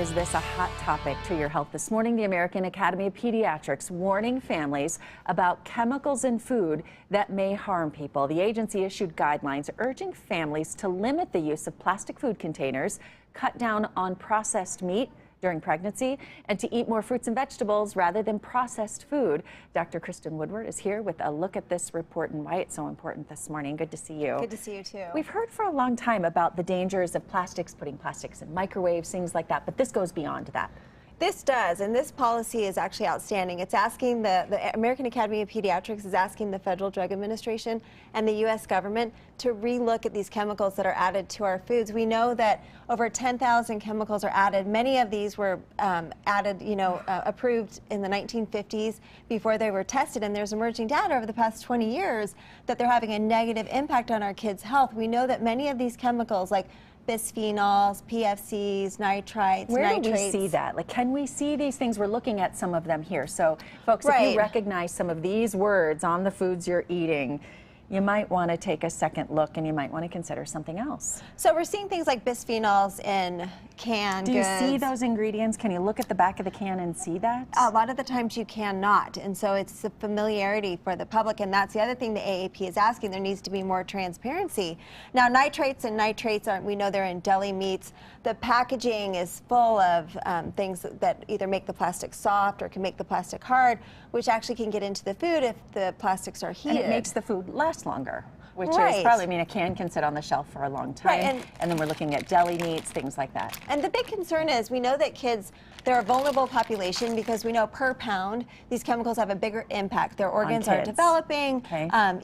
is this a hot topic to your health? This morning, the American Academy of Pediatrics warning families about chemicals in food that may harm people. The agency issued guidelines urging families to limit the use of plastic food containers, cut down on processed meat during pregnancy, and to eat more fruits and vegetables rather than processed food. Dr. Kristen Woodward is here with a look at this report and why it's so important this morning. Good to see you. Good to see you too. We've heard for a long time about the dangers of plastics, putting plastics in microwaves, things like that, but this goes beyond that. This does, and this policy is actually outstanding. It's asking the American Academy of Pediatrics is asking the Federal Drug Administration and the U.S. government to relook at these chemicals that are added to our foods. We know that over 10,000 chemicals are added. Many of these were approved in the 1950s before they were tested, and there's emerging data over the past 20 years that they're having a negative impact on our kids' health. We know that many of these chemicals, like bisphenols, PFCs, nitrites, Where do we see that? Like, can we see these things? We're looking at some of them here. So, folks, if you recognize some of these words on the foods you're eating, you might want to take a second look and you might want to consider something else. So we're seeing things like bisphenols in canned goods. Do you see those ingredients? Can you look at the back of the can and see that? A lot of the times you cannot, and so it's a familiarity for the public, and that's the other thing the AAP is asking. There needs to be more transparency. Now, nitrates and nitrates we know they're in deli meats. The packaging is full of things that either make the plastic soft or can make the plastic hard, which actually can get into the food if the plastics are heated. And it makes the food last longer, which is probably, I mean, a can sit on the shelf for a long time. And then we're looking at deli meats, things like that. And the big concern is we know that kids, they're a vulnerable population because we know per pound, these chemicals have a bigger impact. Their organs are developing,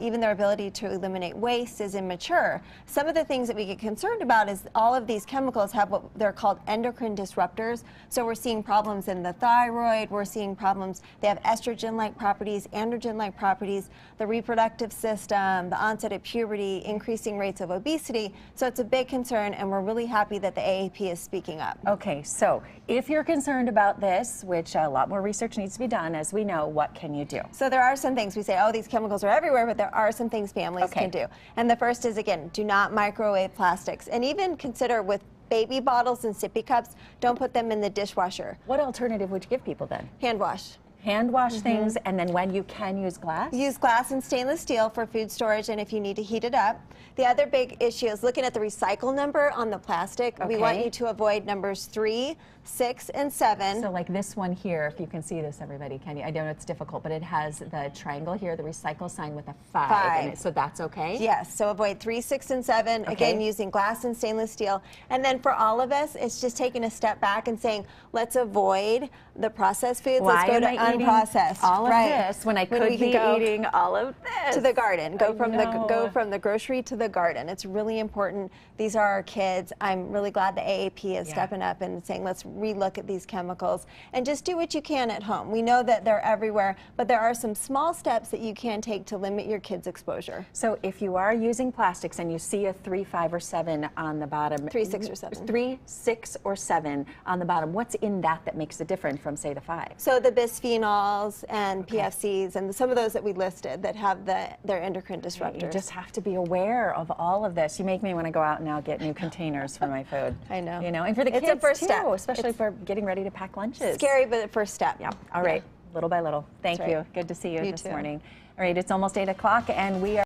even their ability to eliminate waste is immature. Some of the things that we get concerned about is all of these chemicals have what they're called endocrine disruptors. So we're seeing problems in the thyroid, we're seeing problems, they have estrogen-like properties, androgen-like properties, the reproductive system, the onset of puberty, increasing rates of obesity. So it's a big concern, and we're really happy that the AAP is speaking up. Okay, so if you're concerned about this, which a lot more research needs to be done, as we know, what can you do? So there are some things. We say, oh, these chemicals are everywhere, but there are some things families can do. And the first is, again, do not microwave plastics. And even consider with baby bottles and sippy cups, don't put them in the dishwasher. What alternative would you give people then? Hand wash. Hand wash things, and then when you can use glass? Use glass and stainless steel for food storage and if you need to heat it up. The other big issue is looking at the recycle number on the plastic. We want you to avoid numbers 3, 6, and 7. So like this one here, if you can see this, everybody, can you? I know it's difficult, but it has the triangle here, the recycle sign with a 5 in it, so that's okay? Yes, so avoid 3, 6, and 7, again, using glass and stainless steel. And then for all of us, it's just taking a step back and saying, let's avoid the processed foods. Let's go to unprocessed. All of this when I could be eating all of this. To the garden. Go from the grocery to the garden. It's really important. These are our kids. I'm really glad the AAP is stepping up and saying, let's relook at these chemicals and just do what you can at home. We know that they're everywhere, but there are some small steps that you can take to limit your kids' exposure. So if you are using plastics and you see a 3, 5, or 7 on the bottom. 3, 6, or 7. 3, 6, or 7 on the bottom. What's in that makes it different from, say, the 5? So the bisphenols and PFCs and some of those that we listed that have their endocrine disruptors. You just have to be aware of all of this. You make me want to go out and now get new containers for my food. I know. You know, and for the kids it's a first too, step. Especially for getting ready to pack lunches. Scary, but the first step. Yeah. All right. Little by little. Thank you. Good to see you this morning. All right. It's almost 8 o'clock, and we are